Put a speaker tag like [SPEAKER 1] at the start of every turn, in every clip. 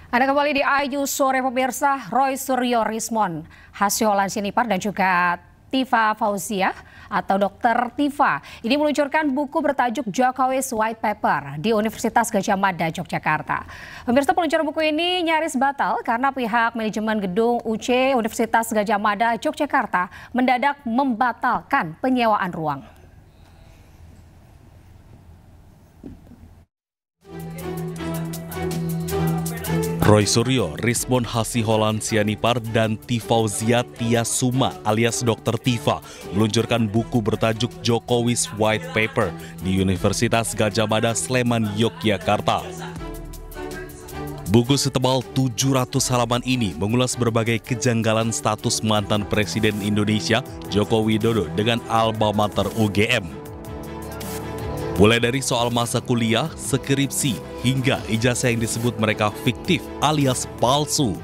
[SPEAKER 1] Anda kembali di Ayu Sore pemirsa. Roy Suryo Rismon, Hasyolan Sinipar dan juga Tifa Fauzia atau Dr. Tifa ini meluncurkan buku bertajuk Jokowi's White Paper di Universitas Gadjah Mada, Yogyakarta. Pemirsa, peluncuran buku ini nyaris batal karena pihak manajemen gedung UC Universitas Gadjah Mada, Yogyakarta mendadak membatalkan penyewaan ruang.
[SPEAKER 2] Roy Suryo, Rismon Hasyolan Sinipar dan Tifauzia Tiasuma alias Dr. Tifa meluncurkan buku bertajuk Jokowi's White Paper di Universitas Gadjah Mada, Sleman, Yogyakarta. Buku setebal 700 halaman ini mengulas berbagai kejanggalan status mantan Presiden Indonesia Joko Widodo dengan alma mater UGM. Mulai dari soal masa kuliah, skripsi, hingga ijazah yang disebut mereka fiktif alias palsu.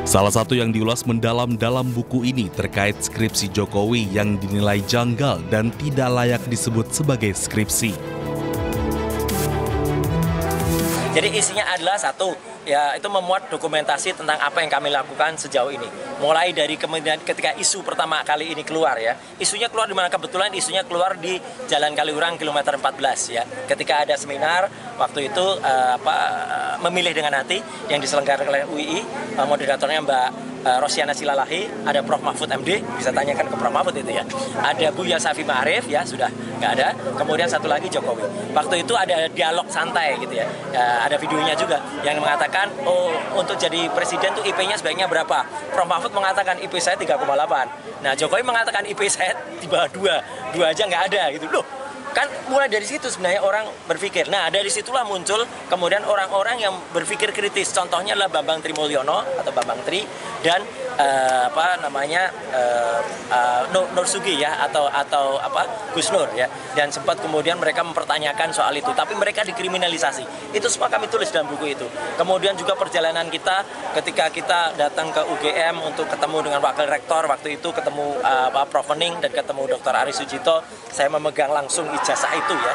[SPEAKER 2] Salah satu yang diulas mendalam dalam buku ini terkait skripsi Jokowi yang dinilai janggal dan tidak layak disebut sebagai skripsi.
[SPEAKER 3] Jadi isinya adalah satu, ya itu memuat dokumentasi tentang apa yang kami lakukan sejauh ini. Mulai dari kemudian ketika isu pertama kali ini keluar ya. Isunya keluar di mana? Kebetulan isunya keluar di Jalan Kaliurang kilometer 14 ya. Ketika ada seminar waktu itu memilih dengan hati yang diselenggarakan oleh UII, moderatornya Mbak Rosiana Silalahi, ada Prof Mahfud MD, bisa tanyakan ke Prof Mahfud itu ya. Ada Buya Safi Ma'arif ya, sudah nggak ada. Kemudian satu lagi Jokowi. Waktu itu ada dialog santai gitu ya. Ada videonya juga yang mengatakan, oh untuk jadi presiden tuh IP-nya sebaiknya berapa? Prof Mahfud mengatakan IP saya 3,8. Nah Jokowi mengatakan IP saya di bawah 2 aja nggak ada gitu loh. Kan mulai dari situ sebenarnya orang berpikir. Nah dari situlah muncul kemudian orang-orang yang berpikir kritis. Contohnya adalah Bambang Trimulyono atau Bambang Tri dan Nur Sugi ya atau Gus Nur ya. Dan sempat kemudian mereka mempertanyakan soal itu, tapi mereka dikriminalisasi. Itu semua kami tulis dalam buku itu. Kemudian juga perjalanan kita ketika kita datang ke UGM untuk ketemu dengan wakil rektor waktu itu, ketemu Prof Wening dan ketemu Dr. Ari Sujito. Saya memegang langsung ijazah itu ya.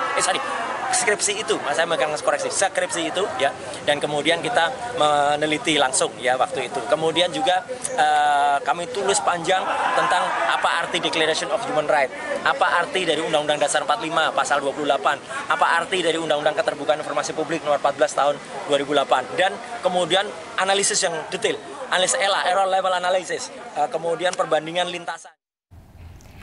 [SPEAKER 3] Skripsi itu, saya megang koreksi, skripsi itu ya. Dan kemudian kita meneliti langsung ya waktu itu. Kemudian juga kami tulis panjang tentang apa arti Declaration of Human Rights, apa arti dari Undang-Undang Dasar 45 pasal 28, apa arti dari Undang-Undang Keterbukaan Informasi Publik nomor 14 tahun 2008, dan kemudian analisis yang detail, analisis ELA, error level analysis, kemudian perbandingan lintasan.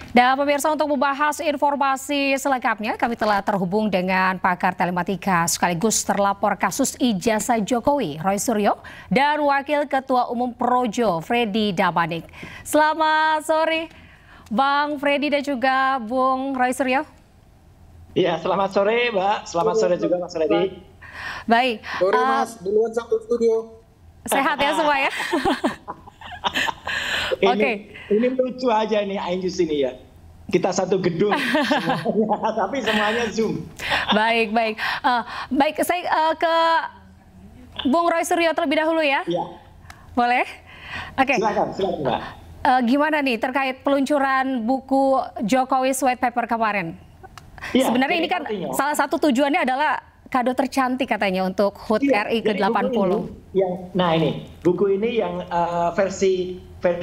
[SPEAKER 1] Dan pemirsa, untuk membahas informasi selengkapnya kami telah terhubung dengan pakar telematika sekaligus terlapor kasus ijazah Jokowi, Roy Suryo, dan Wakil Ketua Umum Projo, Freddy Damanik. Selamat sore Bang Freddy dan juga Bung Roy Suryo.
[SPEAKER 4] Iya, selamat sore Mbak, selamat sore juga Mas Freddy.
[SPEAKER 1] Baik.
[SPEAKER 5] Sore Mas, duluan satu studio.
[SPEAKER 1] Sehat ya semua ya?
[SPEAKER 4] Ini lucu aja nih Ainjus ini ya. Kita satu gedung, tapi semuanya Zoom.
[SPEAKER 1] Baik. Baik, saya ke Bung Roy Suryo terlebih dahulu ya. Iya. Boleh? Oke.
[SPEAKER 4] Silakan Mbak.
[SPEAKER 1] Gimana nih terkait peluncuran buku Jokowi's White Paper kemarin? Ya, sebenarnya ini kan salah satu tujuannya adalah kado tercantik katanya untuk HUT RI ke-80.
[SPEAKER 4] Nah ini, buku ini yang versi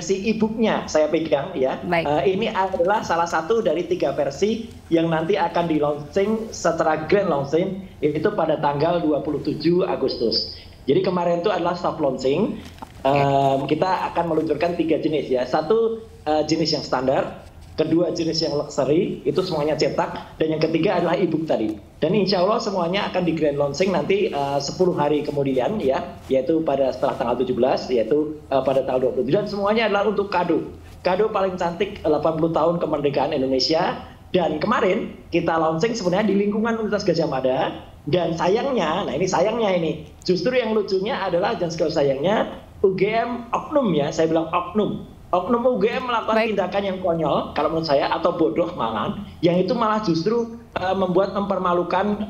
[SPEAKER 4] e-booknya saya pegang ya. Ini adalah salah satu dari 3 versi yang nanti akan di-launching secara grand launching itu pada tanggal 27 Agustus. Jadi kemarin itu adalah soft launching. Kita akan meluncurkan 3 jenis ya. Satu jenis yang standar, kedua jenis yang luxury, itu semuanya cetak, dan yang ketiga adalah e-book tadi. Dan insya Allah semuanya akan di grand launching nanti 10 hari kemudian ya, yaitu setelah tanggal 17, yaitu pada tanggal 27, dan semuanya adalah untuk kado. Kado paling cantik 80 tahun kemerdekaan Indonesia, dan kemarin kita launching sebenarnya di lingkungan Universitas Gadjah Mada, dan sayangnya, nah ini sayangnya ini, justru yang lucunya adalah, dan sekali sayangnya, UGM oknum ya, saya bilang oknum UGM melakukan tindakan yang konyol kalau menurut saya, atau bodoh malahan, yang itu malah justru membuat mempermalukan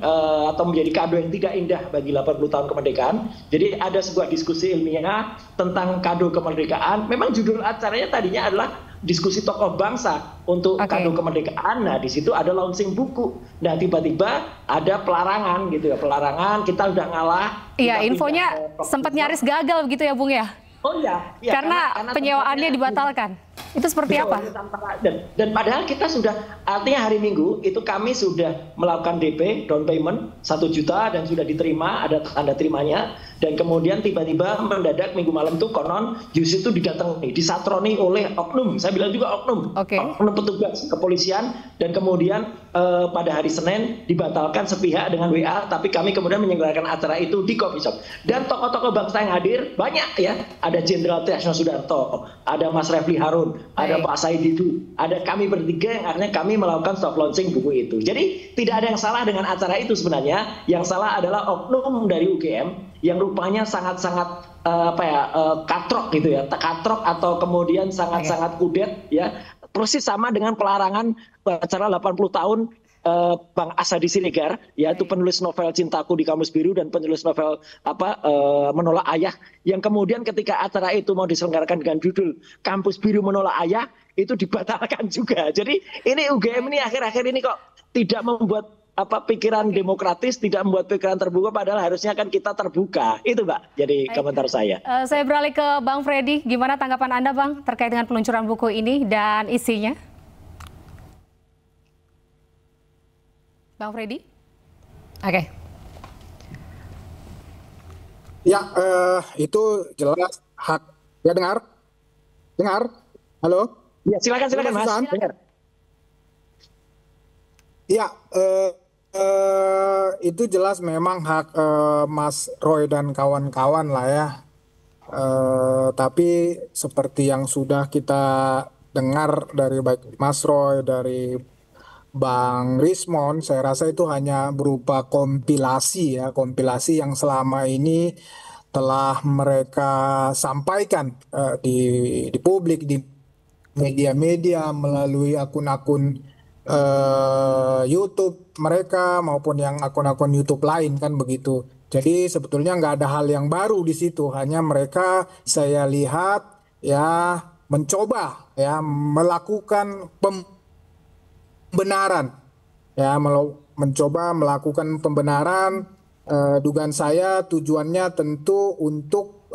[SPEAKER 4] atau menjadi kado yang tidak indah bagi 80 tahun kemerdekaan. Jadi ada sebuah diskusi ilmiah tentang kado kemerdekaan. Memang judul acaranya tadinya adalah diskusi tokoh bangsa untuk kado kemerdekaan. Nah, di situ ada launching buku. Nah, tiba-tiba ada pelarangan gitu ya, pelarangan, kita udah ngalah.
[SPEAKER 1] Iya, infonya sempat nyaris gagal begitu ya, Bung ya?
[SPEAKER 4] Oh iya,
[SPEAKER 1] karena penyewaannya dibatalkan. Itu seperti apa?
[SPEAKER 4] Dan padahal kita sudah, artinya hari Minggu itu kami sudah melakukan DP, down payment 1 juta dan sudah diterima, ada tanda terimanya. Dan kemudian tiba-tiba mendadak Minggu malam tuh konon Yus itu didatangi, disatroni oleh oknum. Saya bilang juga oknum, oknum petugas kepolisian. Dan kemudian pada hari Senin dibatalkan sepihak dengan WA. Tapi kami kemudian menyelenggarakan acara itu di coffee shop. Dan tokoh-tokoh bangsa yang hadir banyak ya. Ada Jenderal Tresno Sudarto, ada Mas Refli Harun, ada Pak Said Didu, ada kami bertiga yang akhirnya kami melakukan soft launching buku itu. Jadi tidak ada yang salah dengan acara itu sebenarnya. Yang salah adalah oknum dari UGM yang rupanya sangat-sangat katrok gitu ya, katrok atau kemudian sangat-sangat kudet ya. Persis sama dengan pelarangan acara 80 tahun Bang Asadi Siregar, yaitu penulis novel Cintaku di Kamus Biru dan penulis novel Menolak Ayah, yang kemudian ketika acara itu mau diselenggarakan dengan judul Kampus Biru Menolak Ayah, itu dibatalkan juga. Jadi ini UGM ini akhir-akhir ini kok tidak membuat pikiran demokratis, tidak membuat pikiran terbuka, padahal harusnya kan kita terbuka. Itu Mbak, jadi komentar saya.
[SPEAKER 1] Saya beralih ke Bang Freddy, gimana tanggapan Anda Bang terkait dengan peluncuran buku ini dan isinya? Bang Freddy? Oke.
[SPEAKER 5] Ya, itu jelas hak. Ya, dengar? Halo?
[SPEAKER 4] Ya, silakan Mas. Dengar.
[SPEAKER 5] Ya, itu jelas memang hak Mas Roy dan kawan-kawan lah ya. Tapi seperti yang sudah kita dengar dari baik Mas Roy, dari Bang Rismon, saya rasa itu hanya berupa kompilasi ya, kompilasi yang selama ini telah mereka sampaikan di publik, di media-media, melalui akun-akun YouTube mereka maupun yang akun-akun YouTube lain kan begitu. Jadi sebetulnya nggak ada hal yang baru di situ, hanya mereka saya lihat ya mencoba ya melakukan pembenaran ya, mencoba melakukan pembenaran. Dugaan saya tujuannya tentu untuk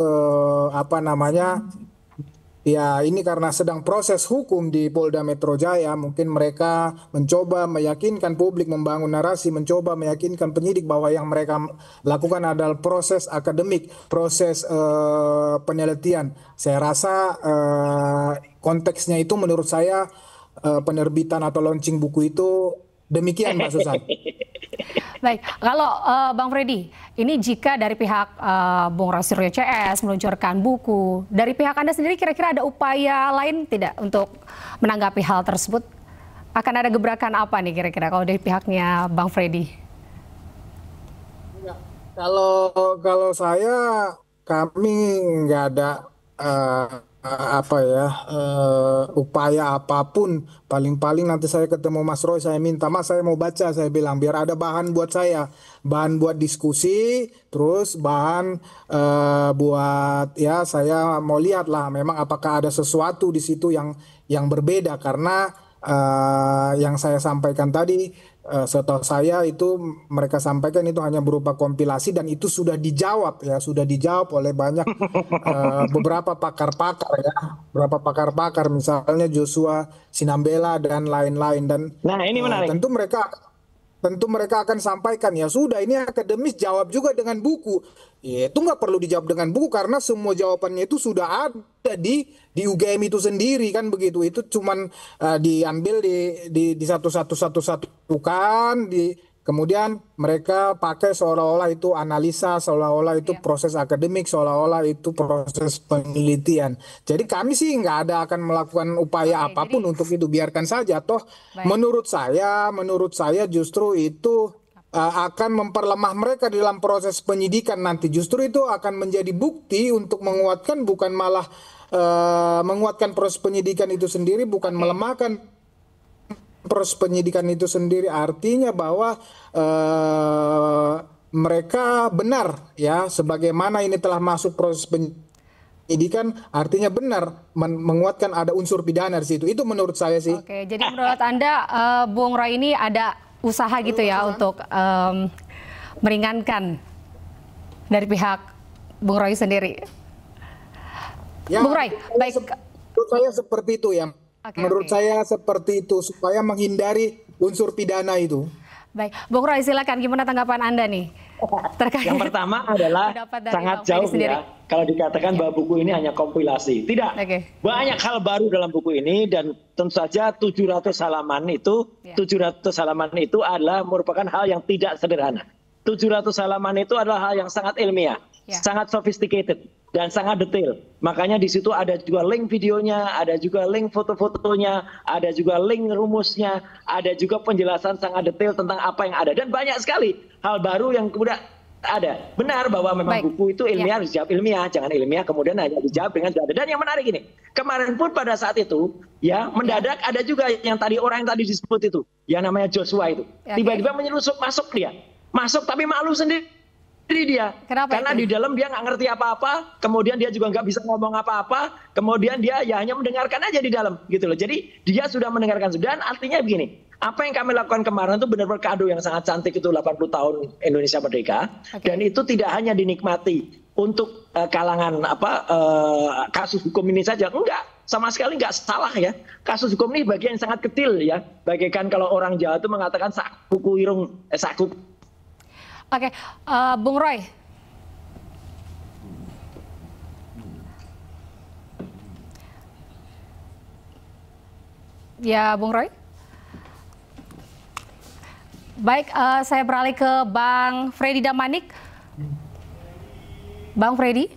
[SPEAKER 5] ya ini karena sedang proses hukum di Polda Metro Jaya, mungkin mereka mencoba meyakinkan publik, membangun narasi, mencoba meyakinkan penyidik bahwa yang mereka lakukan adalah proses akademik, proses penelitian. Saya rasa konteksnya itu menurut saya penerbitan atau launching buku itu demikian Mbak Susan.
[SPEAKER 1] Baik, kalau Bang Freddy, ini jika dari pihak Bung Roy Suryo CS meluncurkan buku, dari pihak Anda sendiri kira-kira ada upaya lain tidak untuk menanggapi hal tersebut? Akan ada gebrakan apa nih kira-kira kalau dari pihaknya Bang Freddy?
[SPEAKER 5] Ya, kalau saya, kami nggak ada upaya apapun. Paling-paling nanti saya ketemu Mas Roy, saya minta Mas, saya mau baca, saya bilang biar ada bahan buat saya, bahan buat diskusi, terus bahan buat ya saya mau lihat lah memang apakah ada sesuatu di situ yang berbeda, karena yang saya sampaikan tadi setahu saya itu mereka sampaikan itu hanya berupa kompilasi, dan itu sudah dijawab ya, sudah dijawab oleh banyak beberapa pakar-pakar ya, beberapa pakar-pakar misalnya Joshua Sinambela dan lain-lain. Dan
[SPEAKER 4] nah ini menarik.
[SPEAKER 5] Tentu mereka akan sampaikan ya sudah ini akademis, jawab juga dengan buku. Ya, itu nggak perlu dijawab dengan buku karena semua jawabannya itu sudah ada di UGM itu sendiri kan begitu. Itu cuman diambil di satu kan, kemudian mereka pakai seolah-olah itu analisa, seolah-olah itu proses akademik, seolah-olah itu proses penelitian. Jadi kami sih nggak ada akan melakukan upaya apapun untuk itu, biarkan saja. Toh menurut saya justru itu akan memperlemah mereka di dalam proses penyidikan nanti. Justru itu akan menjadi bukti untuk menguatkan, bukan malah menguatkan proses penyidikan itu sendiri, bukan melemahkan proses penyidikan itu sendiri artinya bahwa mereka benar ya, sebagaimana ini telah masuk proses penyidikan artinya benar menguatkan ada unsur pidana di situ. Itu menurut saya sih.
[SPEAKER 1] Oke, jadi menurut Anda Bung Roy ini ada usaha gitu ya untuk meringankan dari pihak Bung Roy sendiri.
[SPEAKER 5] Ya,
[SPEAKER 1] Bung Roy, baik.
[SPEAKER 5] Menurut saya seperti itu ya. Menurut saya seperti itu supaya menghindari unsur pidana itu.
[SPEAKER 1] Baik, Bung Roy silakan, gimana tanggapan Anda nih? Terkait
[SPEAKER 4] yang pertama adalah sangat jauh ya kalau dikatakan bahwa buku ini hanya kompilasi. Tidak, banyak hal baru dalam buku ini dan tentu saja 700 halaman itu, 700 halaman itu adalah merupakan hal yang tidak sederhana. 700 halaman itu adalah hal yang sangat ilmiah, sangat sophisticated dan sangat detail. Makanya di situ ada juga link videonya, ada juga link foto-fotonya, ada juga link rumusnya, ada juga penjelasan sangat detail tentang apa yang ada. Dan banyak sekali hal baru yang kemudian ada. Benar bahwa memang buku itu ilmiah harus dijawab ilmiah, jangan ilmiah kemudian hanya dijawab dengan ada. Dan yang menarik ini, kemarin pun pada saat itu ya mendadak ada juga yang tadi orang yang tadi disebut itu, yang namanya Joshua itu. Tiba-tiba menyelusup masuk dia. Masuk tapi malu sendiri dia. Karena di dalam dia nggak ngerti apa-apa, kemudian dia juga nggak bisa ngomong apa-apa, kemudian dia ya hanya mendengarkan aja di dalam gitu loh. Jadi dia sudah mendengarkan. Dan artinya begini, apa yang kami lakukan kemarin itu benar-benar kado yang sangat cantik itu 80 tahun Indonesia Merdeka. Dan itu tidak hanya dinikmati untuk kalangan kasus hukum ini saja. Enggak, sama sekali enggak salah ya. Kasus hukum ini bagian yang sangat kecil ya. Bagaikan kalau orang Jawa itu mengatakan saku irung saku.
[SPEAKER 1] Oke, Bung Roy. Ya, Bung Roy. Baik, saya beralih ke Bang Freddy Damanik. Bang Freddy,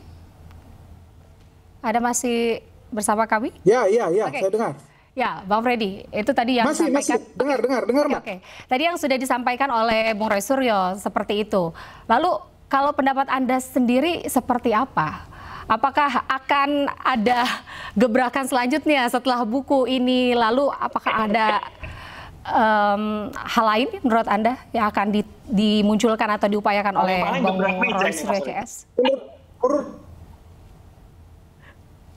[SPEAKER 1] ada masih bersama kami?
[SPEAKER 5] Ya, saya dengar.
[SPEAKER 1] Ya, Bang Freddy, itu tadi yang
[SPEAKER 5] masih dengar, Mbak.
[SPEAKER 1] Tadi yang sudah disampaikan oleh Bung Roy Suryo seperti itu. Lalu kalau pendapat Anda sendiri seperti apa? Apakah akan ada gebrakan selanjutnya setelah buku ini? Lalu apakah ada hal lain menurut Anda yang akan dimunculkan atau diupayakan oleh Bung Roy Suryo CS?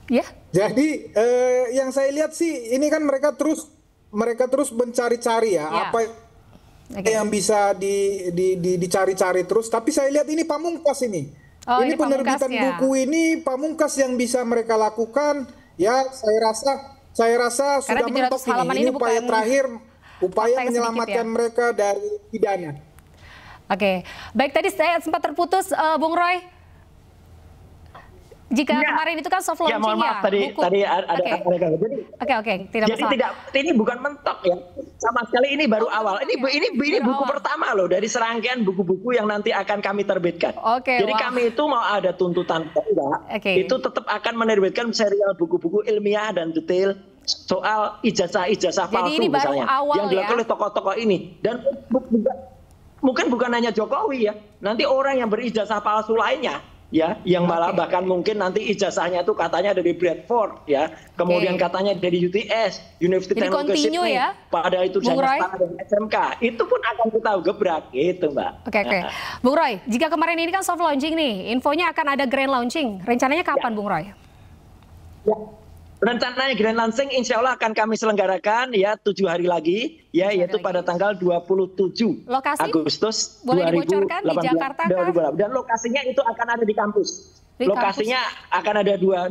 [SPEAKER 1] Ya.
[SPEAKER 5] Jadi yang saya lihat sih ini kan mereka terus mencari-cari ya apa yang bisa dicari-cari terus. Tapi saya lihat ini Pamungkas ini. Ini penerbitan buku ini Pamungkas yang bisa mereka lakukan. Ya saya rasa sudah mentok ini upaya terakhir, upaya menyelamatkan mereka dari pidana.
[SPEAKER 1] Oke, baik, tadi saya sempat terputus Bung Roy. Jika kemarin itu kan soft launching
[SPEAKER 4] mohon maaf, tadi ada
[SPEAKER 1] tidak masalah.
[SPEAKER 4] Jadi ini bukan mentok ya, sama sekali ini baru awal. Ini buku pertama loh dari serangkaian buku-buku yang nanti akan kami terbitkan. Jadi kami itu mau ada tuntutan itu tetap akan menerbitkan serial buku-buku ilmiah dan detail soal ijazah palsu misalnya yang dilakukan oleh tokoh-tokoh ini. Dan mungkin bukan hanya Jokowi ya, nanti orang yang berijazah palsu lainnya. Ya, yang malah bahkan mungkin nanti ijazahnya itu katanya dari Bradford ya, kemudian katanya dari UTS, University Technology Sydney, pada itu dan SMK, itu pun akan kita gebrak gitu, Mbak.
[SPEAKER 1] Oke. Bung Roy, jika kemarin ini kan soft launching nih, infonya akan ada grand launching, rencananya kapan Bung Roy?
[SPEAKER 4] Ya. Rencananya grand launching insya Allah akan kami selenggarakan ya 7 hari lagi ya, yaitu pada tanggal 27 Agustus 2018.
[SPEAKER 1] Di Jakarta kah?
[SPEAKER 4] Dan lokasinya itu akan ada di kampus. Lokasinya akan ada dua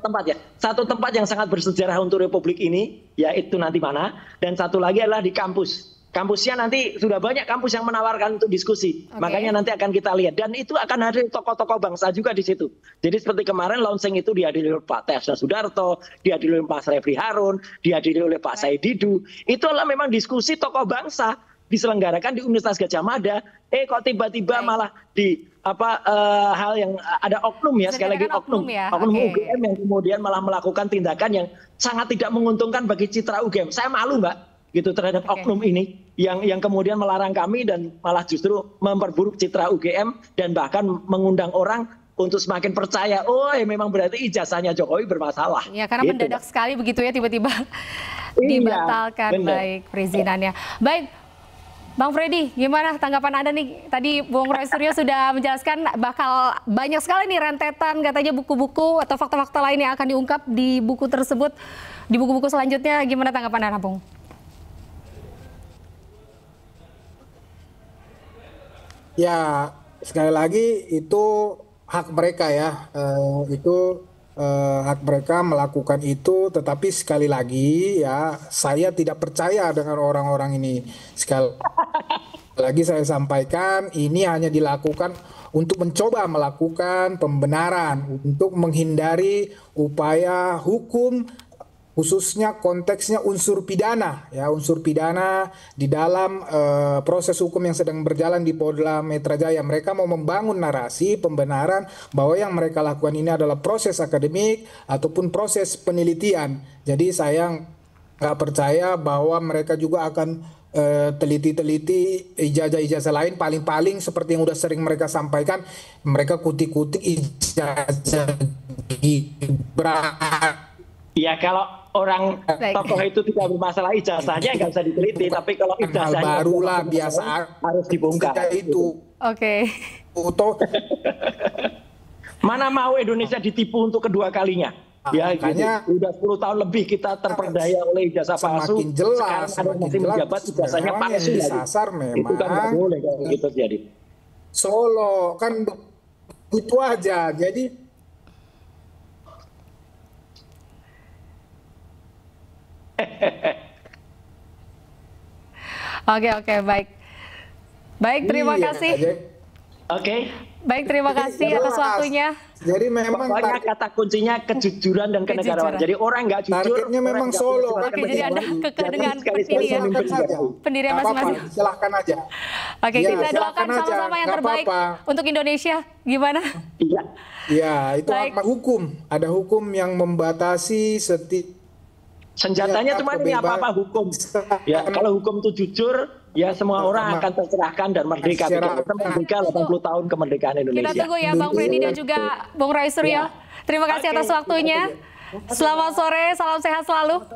[SPEAKER 4] tempat ya. Satu tempat yang sangat bersejarah untuk Republik ini, yaitu nanti mana, dan satu lagi adalah di kampus. Kampusnya nanti sudah banyak kampus yang menawarkan untuk diskusi. Makanya nanti akan kita lihat. Dan itu akan ada tokoh-tokoh bangsa juga di situ. Jadi seperti kemarin launching itu dihadiri oleh Pak Tesna Sudarto, dihadiri oleh Pak Refli Harun, dihadiri oleh Pak Said Didu. Itu adalah memang diskusi tokoh bangsa diselenggarakan di Universitas Gadjah Mada. Kok tiba-tiba malah di hal yang ada oknum ya, sekali lagi oknum UGM yang kemudian malah melakukan tindakan yang sangat tidak menguntungkan bagi citra UGM. Saya malu, Mbak, gitu terhadap oknum ini yang kemudian melarang kami dan malah justru memperburuk citra UGM dan bahkan mengundang orang untuk semakin percaya memang berarti ijazahnya Jokowi bermasalah.
[SPEAKER 1] Ya, karena mendadak sekali begitu ya tiba-tiba. dibatalkan.
[SPEAKER 4] Bener.
[SPEAKER 1] Baik, perizinannya. Baik, Bang Freddy, gimana tanggapan Anda nih? Tadi Bung Roy Suryo sudah menjelaskan bakal banyak sekali nih rentetan katanya buku-buku atau fakta-fakta lain yang akan diungkap di buku tersebut, di buku-buku selanjutnya. Gimana tanggapan Anda, Bung?
[SPEAKER 5] Ya, sekali lagi itu hak mereka ya, hak mereka melakukan itu, tetapi sekali lagi ya saya tidak percaya dengan orang-orang ini. Sekali lagi saya sampaikan, ini hanya dilakukan untuk mencoba melakukan pembenaran, untuk menghindari upaya hukum, khususnya konteksnya unsur pidana, ya unsur pidana di dalam proses hukum yang sedang berjalan di Polda Metro Jaya. Mereka mau membangun narasi pembenaran bahwa yang mereka lakukan ini adalah proses akademik ataupun proses penelitian. Jadi saya nggak percaya bahwa mereka juga akan teliti-teliti ijazah-ijazah lain. Paling-paling seperti yang udah sering mereka sampaikan, mereka kutik-kutik ijazah Gibran.
[SPEAKER 4] Ya kalau orang tokoh itu tidak bermasalah ijazahnya nggak bisa diteliti, tapi kalau ijazahnya
[SPEAKER 5] barulah biasa
[SPEAKER 4] harus dibongkar
[SPEAKER 5] itu.
[SPEAKER 1] Oke.
[SPEAKER 4] Mana mau Indonesia ditipu untuk kedua kalinya? Ya, makanya gitu. Udah 10 tahun lebih kita terperdaya oleh ijazah palsu.
[SPEAKER 5] Semakin jelas,
[SPEAKER 4] sekarang ada masih menjabat ijazahnya palsu lagi.
[SPEAKER 5] Disasar memang.
[SPEAKER 4] Itu kan nggak boleh kalau gitu jadi.
[SPEAKER 5] Solo kan itu aja. Jadi
[SPEAKER 1] Oke, baik. Baik, terima kasih.
[SPEAKER 4] Oke.
[SPEAKER 1] Baik, terima kasih atas waktunya.
[SPEAKER 5] Jadi memang
[SPEAKER 4] pokoknya kata kuncinya kejujuran dan kenegaraan. Jadi orang nggak jujur.
[SPEAKER 5] Targetnya memang Solo.
[SPEAKER 1] Oke, jadi ada kekeh dengan ini ya. Pendirian masing-masing.
[SPEAKER 5] Silahkan aja.
[SPEAKER 1] Oke, kita doakan sama-sama yang terbaik untuk Indonesia. Gimana?
[SPEAKER 4] Iya.
[SPEAKER 5] Ya, itu hukum. Ada hukum yang membatasi
[SPEAKER 4] senjatanya cuma ini apa hukum. Ya, kalau hukum itu jujur, ya semua orang akan tercerahkan dan merdeka. Merdeka 80 tahun kemerdekaan Indonesia.
[SPEAKER 1] Kita tunggu ya Bang Freddy dan juga Bung Roy Suryo. Terima kasih atas waktunya. Selamat sore, salam sehat selalu.